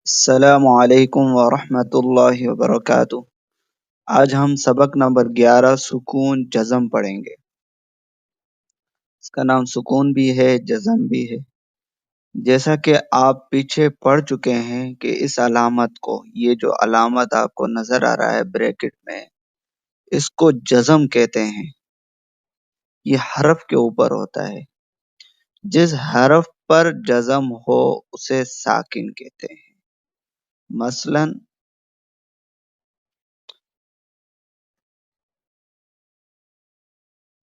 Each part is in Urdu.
السلام علیکم ورحمۃ اللہ وبرکاتہ۔ آج ہم سبق نمبر 11 سکون جزم پڑھیں گے۔ اس کا نام سکون بھی ہے، جزم بھی ہے۔ جیسا کہ آپ پیچھے پڑھ چکے ہیں کہ اس علامت کو، یہ جو علامت آپ کو نظر آ رہا ہے بریکٹ میں، اس کو جزم کہتے ہیں۔ یہ حرف کے اوپر ہوتا ہے۔ جس حرف پر جزم ہو اسے ساکن کہتے ہیں۔ مثلاً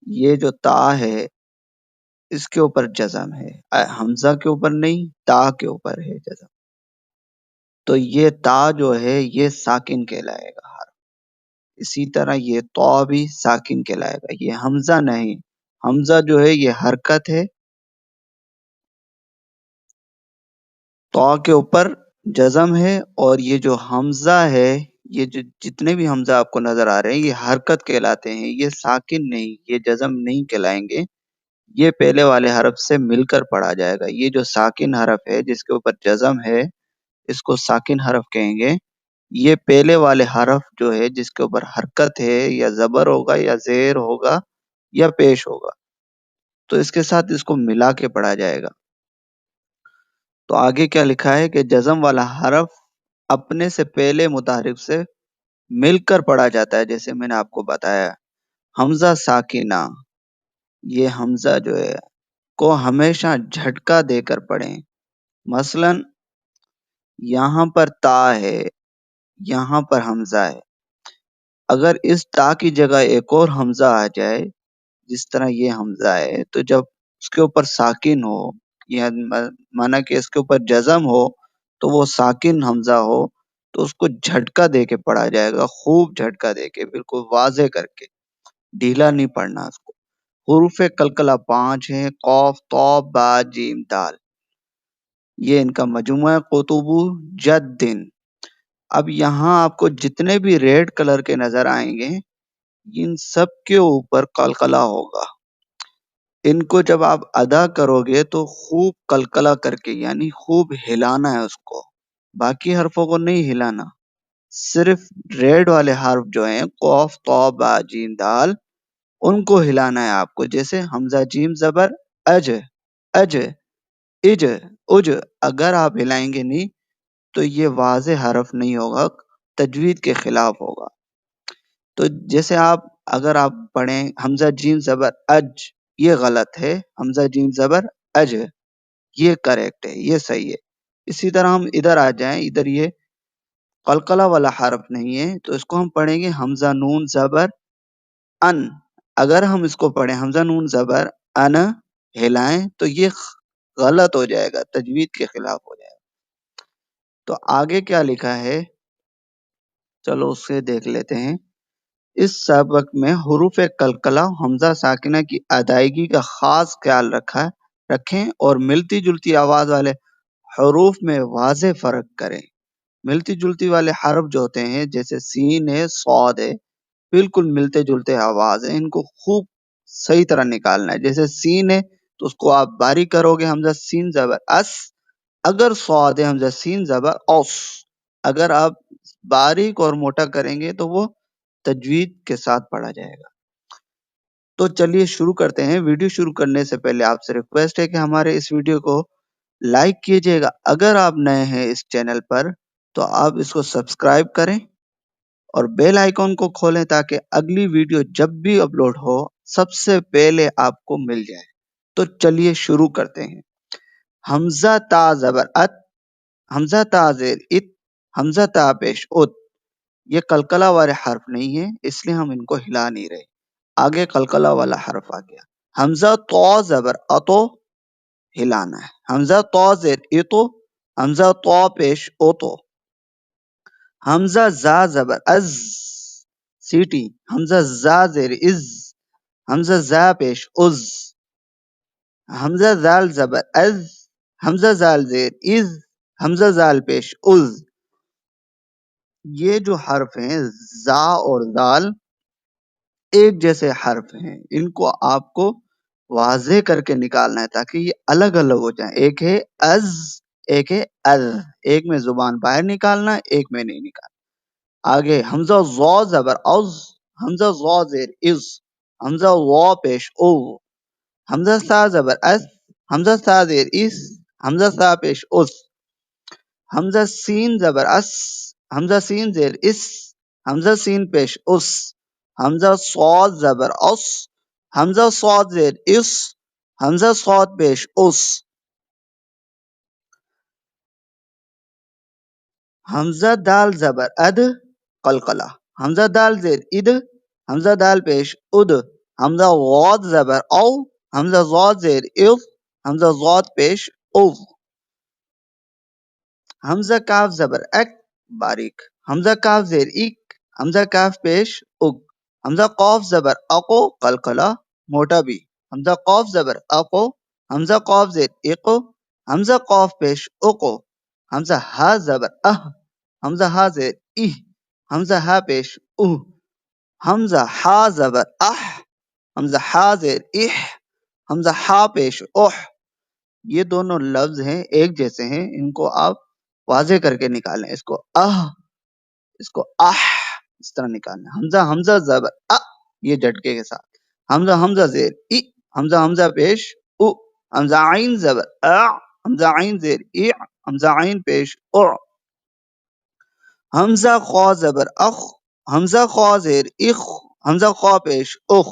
یہ جو تا ہے اس کے اوپر جزم ہے، حمزہ کے اوپر نہیں، تا کے اوپر ہے جزم، تو یہ تا جو ہے یہ ساکن کہلائے گا حرف۔ اسی طرح یہ تو بھی ساکن کہلائے گا، یہ حمزہ نہیں۔ حمزہ جو ہے یہ حرکت ہے، تو کے اوپر جزم ہے، اور یہ جو حمزہ ہے، یہ جو جتنے بھی حمزہ آپ کو نظر آ رہے ہیں یہ حرکت کہلاتے ہیں، یہ ساکن نہیں، یہ جزم نہیں کہلائیں گے۔ یہ پہلے والے حرف سے مل کر پڑھا جائے گا۔ یہ جو ساکن حرف ہے جس کے اوپر جزم ہے اس کو ساکن حرف کہیں گے۔ یہ پہلے والے حرف جو ہے جس کے اوپر حرکت ہے، یا زبر ہوگا یا زیر ہوگا یا پیش ہوگا، تو اس کے ساتھ اس کو ملا کے پڑھا جائے گا۔ تو آگے کیا لکھا ہے کہ جزم والا حرف اپنے سے پہلے متحرک سے مل کر پڑھا جاتا ہے، جیسے میں نے آپ کو بتایا۔ حمزہ ساکنہ، یہ حمزہ جو ہے کو ہمیشہ جھٹکا دے کر پڑھیں۔ مثلا یہاں پر تا ہے، یہاں پر حمزہ ہے، اگر اس تا کی جگہ ایک اور حمزہ آ جائے، جس طرح یہ حمزہ ہے، تو جب اس کے اوپر ساکن ہو، یا مانا کہ اس کے اوپر جزم ہو، تو وہ ساکن حمزہ ہو تو اس کو جھٹکا دے کے پڑھا جائے گا، خوب جھٹکا دے کے، بالکل واضح کر کے، ڈھیلا نہیں پڑھنا اس کو۔ حروف قلقلہ 5 ہیں، قوف، تو، با، جیم، دال، یہ ان کا مجموعہ ہے، قطب جد۔ اب یہاں آپ کو جتنے بھی ریڈ کلر کے نظر آئیں گے ان سب کے اوپر قلقلہ ہوگا۔ ان کو جب آپ ادا کرو گے تو خوب قلقلہ کر کے، یعنی خوب ہلانا ہے اس کو، باقی حرفوں کو نہیں ہلانا، صرف ریڈ والے حرف جو ہیں قوف، تو، با، جیم، دال، ان کو ہلانا ہے آپ کو۔ جیسے حمزہ جیم زبر اج، اج، اج، اج، اگر آپ ہلائیں گے نہیں تو یہ واضح حرف نہیں ہوگا، تجوید کے خلاف ہوگا۔ تو جیسے اگر آپ پڑھیں حمزہ جیم زبر اج، یہ غلط ہے، حمزہ جیم زبر اج، یہ کریکٹ ہے، یہ صحیح ہے۔ اسی طرح ہم ادھر آ جائیں، ادھر یہ قلقلہ والا حرف نہیں ہے، تو اس کو ہم پڑھیں گے حمزہ نون زبر ان۔ اگر ہم اس کو پڑھیں حمزہ نون زبر ان، ہلائیں، تو یہ غلط ہو جائے گا، تجوید کے خلاف ہو جائے گا۔ تو آگے کیا لکھا ہے، چلو اسے دیکھ لیتے ہیں۔ اس سبق میں حروف قلقلہ حمزہ ساکنہ کی ادائیگی کا خاص خیال رکھیں اور ملتی جلتی آواز والے حروف میں واضح فرق کریں۔ ملتی جلتی والے حرف جو ہوتے ہیں جیسے سین ہے، صاد ہے، بالکل ملتے جلتے آواز ہیں، ان کو خوب صحیح طرح نکالنا ہے۔ جیسے سین ہے تو اس کو آپ باریک کرو گے، حمزہ سین زبر اس۔ اگر صاد ہے، حمزہ سین زبر اوس۔ اگر آپ باریک اور موٹا کریں گے تو وہ تجوید کے ساتھ پڑھا جائے گا۔ تو چلیے شروع کرتے ہیں۔ ویڈیو شروع کرنے سے پہلے آپ سے ریکویسٹ ہے کہ ہمارے اس ویڈیو کو لائک کیجئے گا۔ اگر آپ نئے ہیں اس چینل پر تو آپ اس کو سبسکرائب کریں اور بیل آئیکن کو کھولیں تاکہ اگلی ویڈیو جب بھی اپلوڈ ہو سب سے پہلے آپ کو مل جائے۔ تو چلیے شروع کرتے ہیں۔ حمزہ تا زبر ات، حمزہ تا زیر ات، حمزہ تا پیش ات، یہ قلقلہ والے حرف نہیں ہے، اس لیے ہم ان کو ہلا نہیں رہے۔ آگے قلقلہ والا حرف آ گیا، حمزہ تو زبر اتو، ہلانا ہے۔ حمزہ تو زیر اتو، حمزہ تو پیش اوتو۔ حمزہ زا زبر از، سیٹی، حمزہ زا زیر از، حمزہ زا پیش از۔ حمزہ زال زبر از، حمزہ زال زیر از، حمزہ زال پیش از۔ یہ جو حرف ہیں زا اور زال ایک جیسے حرف ہیں، ان کو آپ کو واضح کر کے نکالنا ہے تاکہ یہ الگ الگ ہو جائیں۔ ایک ہے از، ایک ہے از، ایک میں زبان باہر نکالنا، ایک میں نہیں نکالنا. آگے حمزہ ضا زبر از، حمزہ ضا زیر از، حمزہ وا پیش او، حمزہ سا زبر اس، حمزہ سا زیر اس، حمزہ سا پیش اس، حمزہ سین زبر اس، حمزہ سین زیر اس، حمزہ سین پیش اس، حمزہ صاد زبر اس، حمزہ صاد زیر اس، حمزہ صاد پیش اس، حمزہ دال زبر اد، قلقلہ، حمزہ دال زیر اد، حمزہ دال پیش اد، حمزہ غاد زبر او، حمزہ غاد زیر اف، حمزہ غاد پیش او، حمزہ کاف زبر اک، باریک، حمزہ کاف زیر اک، حمزہ کاف پیش اگ، حمزہ قاف زبر اقو، قلقلہ، موٹا بھی، حمزہ قاف زبر اقو، حمزہ قاف زیر اقو، حمزہ قاف پیش اقو، حمزہ ہا زبر اہ، حمزہ ہا زیر اہ، حمزہ ہا پیش اہ، حمزہ ہا زبر اح، حمزہ ہا زیر اح، حمزہ ہا پیش اح. یہ دونوں لفظ ہیں ایک جیسے ہیں، ان کو آپ واضح کر کے نکالیں. اس کو اہ، اس کو اح، اس طرح نکالنا. حمزہ حمزہ زبر ا، یہ جھٹکے کے ساتھ، حمزہ حمزہ زیر ای، حمزہ حمزہ پیش او، حمزہ عین زبر ا، حمزہ عین زیر ای، حمزہ عین پیش او، حمزہ خوا زبر اخ، حمزہ خوا زیر اخ، حمزہ خوا پیش اخ،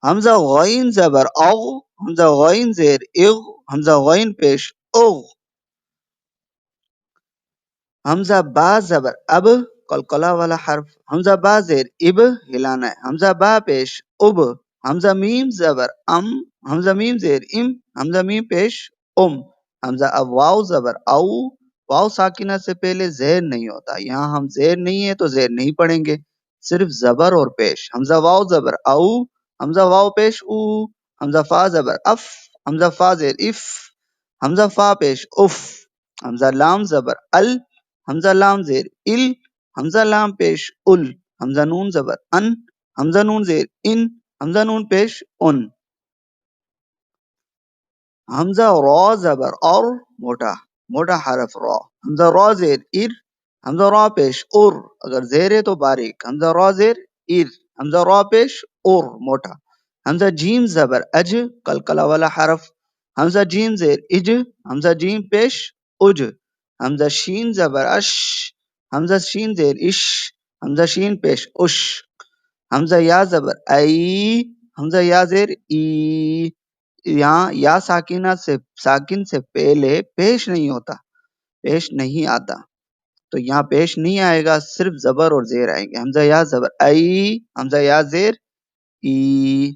حمزہ غین زبر اغ، حمزہ غین زیر اغ، حمزہ غین پیش اغ، حمزہ با زبر اب، قلقلہ والا حرف، حمزہ با زیر اب، ہلانا ہے، حمزہ با پیش اب، حمزہ میم زبر ام، حمزہ میم زیر ام، حمزہ میم پیش ام، حمزہ اب واو زبر او، واو ساکنہ سے پہلے زیر نہیں ہوتا، یہاں ہم زیر نہیں ہے تو زیر نہیں پڑھیں گے، صرف زبر اور پیش. حمزہ واو زبر او، حمزہ واو پیش او، حمزہ فا زبر اف، حمزہ فا زیر اف، حمزہ فا پیش اف، حمزہ لام زبر ال، حمزہ لام زیر ال، حمزہ لام پیش ال، حمزہ نون زبر ان، حمزہ نون زیر ان، حمزہ نون پیش ان، حمزہ را زبر اور، موٹا، موٹا حرف را، حمزہ را زیر ار، حمزہ را پیش اور، اگر زیر ہے تو باریک، حمزہ را زیر ار، حمزہ را پیش اور، موٹا، حمزہ جیم زبر اج، قلقلہ والا حرف، حمزہ جیم زیر اج، حمزہ جیم پیش اج، حمزہ شین زبر اش، حمزہ شین زیر اش، حمزہ شین پیش اش، حمزہ یا زبر ای، حمزہ یا زیر ای، یہاں یا ساکن سے پہلے پیش نہیں ہوتا، پیش نہیں آتا، تو یہاں پیش نہیں آئے گا، صرف زبر اور زیر آئیں گے. حمزہ یا زبر ای، حمزہ یا زیر ای،